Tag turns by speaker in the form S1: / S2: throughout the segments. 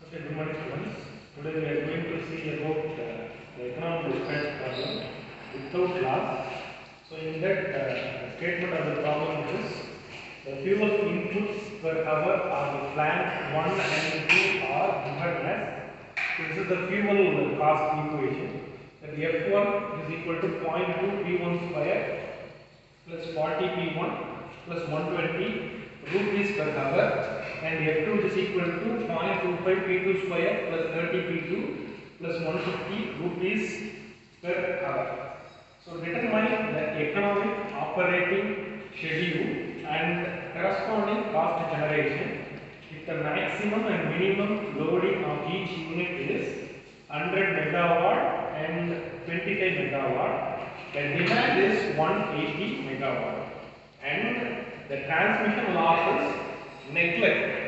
S1: Okay, good morning students. Today we are going to see about the economic dispatch problem without loss. So in that statement of the problem is the fuel inputs per hour of the plant 1 and 2 are given as, so this is the fuel cost equation, that F1 is equal to 0.2 P1 square plus 40 P1 plus 120 rupees per hour, and F2 is equal to 0.25 P2 square plus 30 P2 plus 150 rupees per hour. So determine the economic operating schedule and corresponding cost generation if the maximum and minimum loading of each unit is 100 megawatt and 25 megawatt. The demand is 180 megawatt and the transmission losses neglect.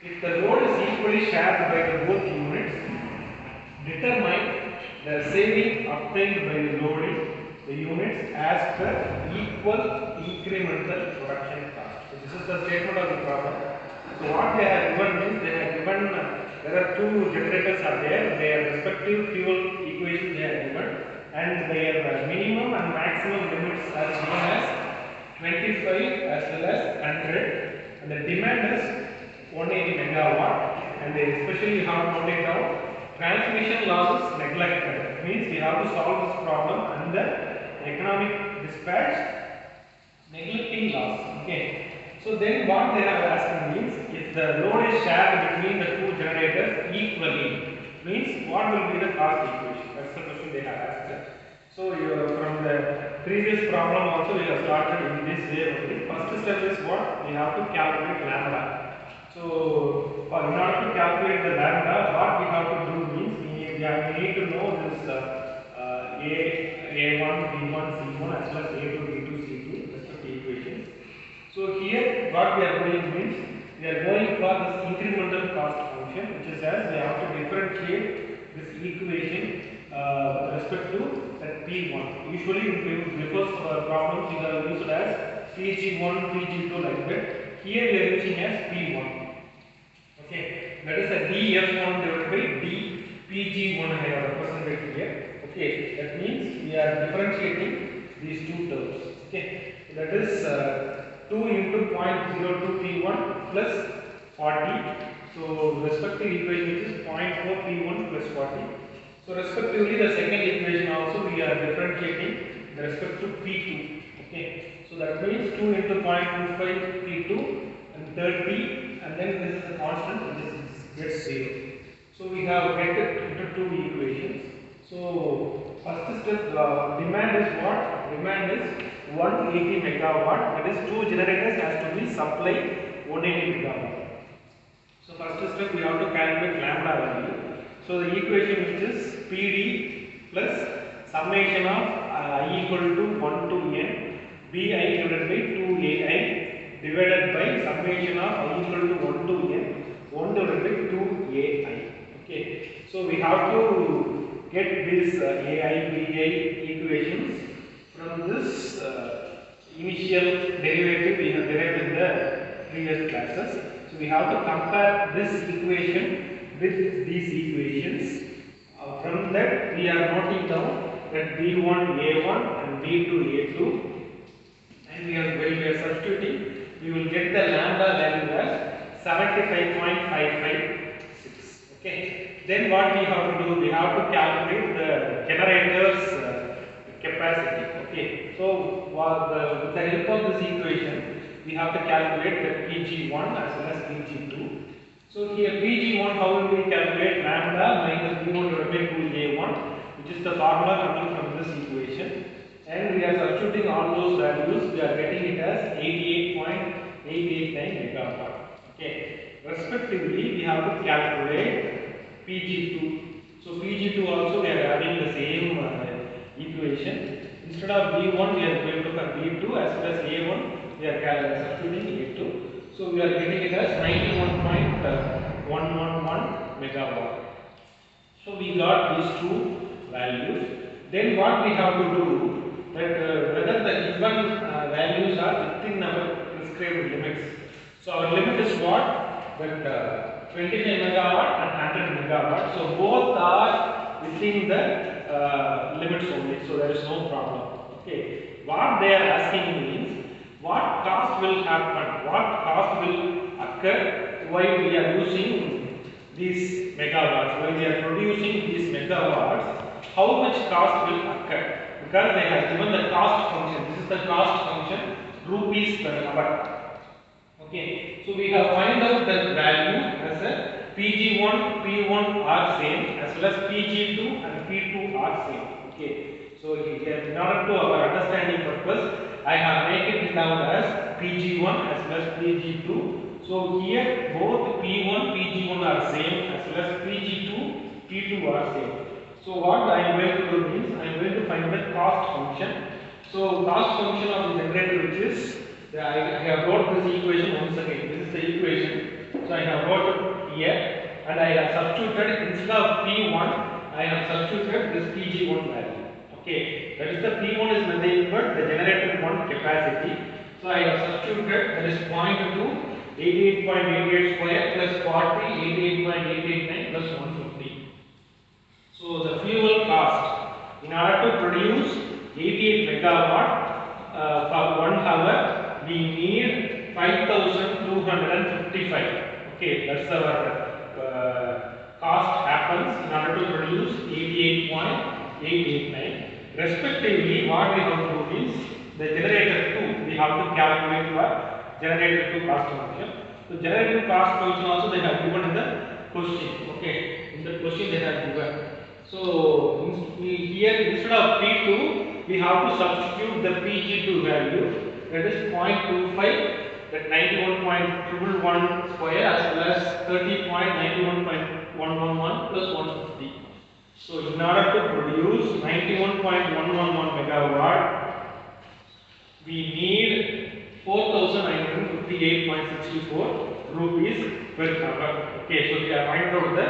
S1: If the load is equally shared by the both units, determine the saving obtained by loading the units as per equal incremental production cost. So this is the statement of the problem. So what they have given is, they have given there are two generators are there, their respective fuel equations they have given, and their minimum and maximum limits are given as 25 as well as 100, and the demand is 180 megawatt, and they especially have noted down transmission losses neglected. Means we have to solve this problem under economic dispatch neglecting loss. Okay. So then what they have asked means, if the load is shared between the two generators equally, means what will be the cost equation? That's the question they have asked. So from the previous problem also we have started in this way only. First step is what? We have to calculate lambda. So in order to calculate the lambda, what we have to do means, we need to know this A1, B1, C1 as well as A2, B2, C2 respective equations. So here what we are doing means, we are going for this incremental cost function, which is as we have to differentiate this equation with respect to that P1. Usually in before problems we are used as Pg1, Pg2 like that. Here we are using as P1. Okay, that is a dF1 divided by dPg1 I have represented here. Okay, that means we are differentiating these two terms. Okay, that is 2 into 0.02 P1 plus 40. So respective equation is 0.4 P1 plus 40. So respectively the second equation also we are differentiating with respect to P2. Okay, so that means 2 into 0.25 P2 and third P, and then this is a constant, this gets 0. So we have get into two equations. So first step, demand is what? Demand is 180 megawatt. That is two generators has to be supplied 180 megawatt. So first step we have to calculate lambda value. So the equation which is PD plus summation of I equal to 1 to n Bi divided by 2Ai divided by summation of I equal to 1 to n 1 divided by 2Ai. Okay. So we have to get this Ai, Bi equations from this initial derivative we have derived in the previous classes. So we have to compare this equation with these equations. From that we are noting down that B1 A1 and B2 A2, and when we are substituting, we will get the lambda value as 75.556. Okay. Then what we have to do? We have to calculate the generator's capacity. Okay. So with the help of this equation, we have to calculate the Pg1 as well as Pg2. So here Pg1, how will we calculate? Lambda minus B1 divided by 2A1, which is the formula coming from this equation. And we are substituting all those values, we are getting it as 88.889 megawatt. Okay. Respectively, we have to calculate Pg2. So Pg2 also we are having the same equation. Instead of B1, we are going to have B2 as well as A1, we are substituting A2. So we are getting it as 91.111 megawatt. So we got these two values. Then what we have to do, that whether the given values are within our prescribed limits. So our limit is what? That 25 megawatt and 100 megawatt. So both are within the limits only. So there is no problem. Okay. What they are asking means what cost will happen, what cost will occur while we are using these megawatts, while we are producing these megawatts, how much cost will occur, because they have given the cost function. This is the cost function, rupees per hour. Okay, so we have find out the value as a Pg1, P1 are same, as well as Pg2 and P2 are same. Okay, so here, in order to our understanding purpose, I have made it down as Pg1 as well as Pg2. So here both P1, Pg1 are same, as well as Pg2, P2 are same. So what I am going to do means I am going to find the cost function. So cost function of the generator, which is I have wrote this equation once again. This is the equation. So I have wrote it here, and I have substituted instead of P1, I have substituted this Pg1 value. Okay, that is the P1 is nothing but the generator 1 capacity. So I have substituted, that is 0.2, 88.88 square plus 40, 88.889 plus 150. So the fuel cost in order to produce 88 megawatt for 1 hour, we need 5255. Okay, that's our cost happens in order to produce 88.889. Respectively, what we have to do is the generator 2, we have to calculate for generator 2 cost function. So generator cost function also they have given in the question. Okay, in the question they have given. So here instead of P2, we have to substitute the Pg2 value, that is 0.25, that 91.111 square as well as 30.91.111 plus 150. So in order to produce 91.111 megawatt, we need 4958.64 rupees per hour. Okay, so we have find out the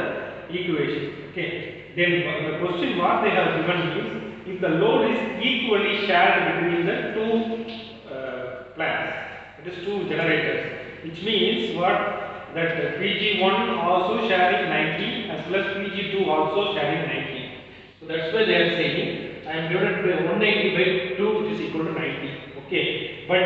S1: equation. Okay, then the question what they have given is if the load is equally shared between the two plants, it is two generators, which means what, that Pg1 also sharing 90 as well as Pg2 also sharing 90. So that's why they are saying I am divided by 180 by 2, which is equal to 90. Okay, but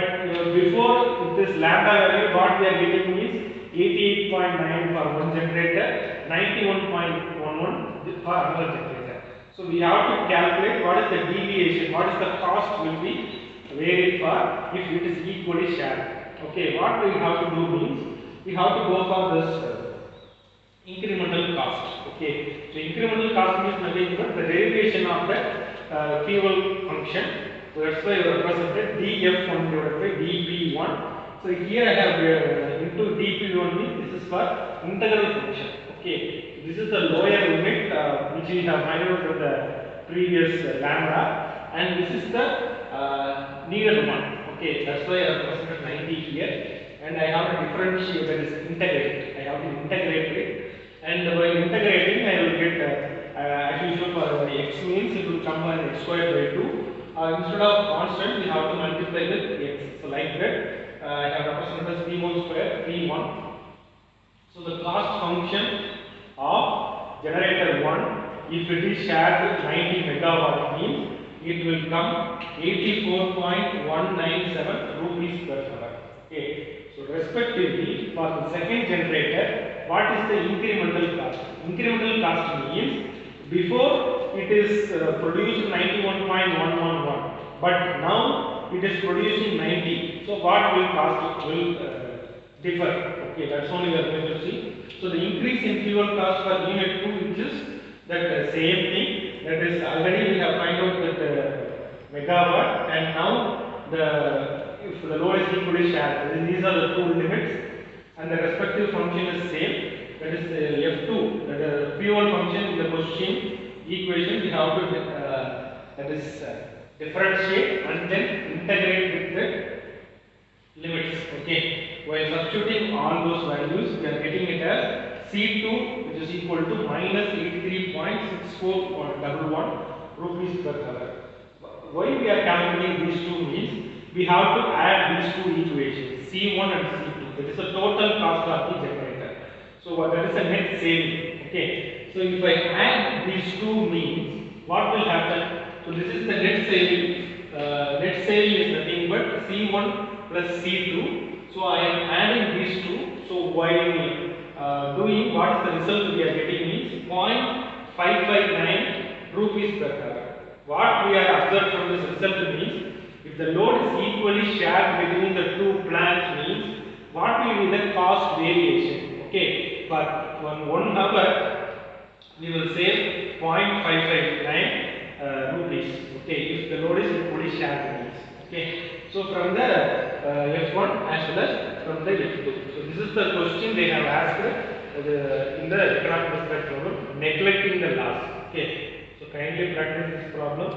S1: before this lambda value, what we are getting is 88.9 for one generator, 91.11 for another generator. So we have to calculate what is the deviation, what is the cost will be varied for if it is equally shared. Okay, what we have to do means we have to go for this incremental cost. Okay, so incremental cost means nothing but the derivation of the fuel function. So that's why we represented df1 divided by dp1. So here I have into dp1 means this is for integral function. Okay, this is the lower limit which we have found out from the previous lambda, and this is the needed one. Okay, that's why I have represented 90 here, and I have to differentiate, that is integrate. I have to integrate it, and while integrating I will get as usual for x means it will come as x squared by 2. Instead of constant we have to multiply with x. So like that I have represented as p1 square p1. So the cost function of generator 1, if it is shared with 90 megawatt, means it will come 84.197 rupees per hour. Okay, so respectively for the second generator, what is the incremental cost? Incremental cost means before it is produced 91.111, but now it is producing 90. So what will cost will differ. Okay, that's only we are going to see. So the increase in fuel cost for unit 2, which is that same thing, that is already we have find out that megawatt, and now if the load is equally shared, these are the two limits, and the respective function is same, that is f2, that is fuel function in the question equation we have to that is differentiate and then integrate with the limits. Okay, while substituting all those values we are getting it as C2, which is equal to minus 83.6411 rupees per hour. Why we are calculating these two means we have to add these two equations, C1 and C2, that is the total cost of the generator. So what that is a net saving. Okay. So if I add these two means, what will happen? So this is the net saving. Net saving is nothing but C1 plus C2. So I am adding these two. So while doing, what is the result we are getting means 0.559 rupees per hour. What we are observed from this result means, if the load is equally shared between the two plants means, what will be the cost variation? Okay, for 1 hour we will save 0.559 rupees. Okay, if the load is equally shared means. Okay, so from the F1 as well as from the F2. So this is the question they have asked in the economic dispatch problem, neglecting the loss. Okay, so kindly practice this problem.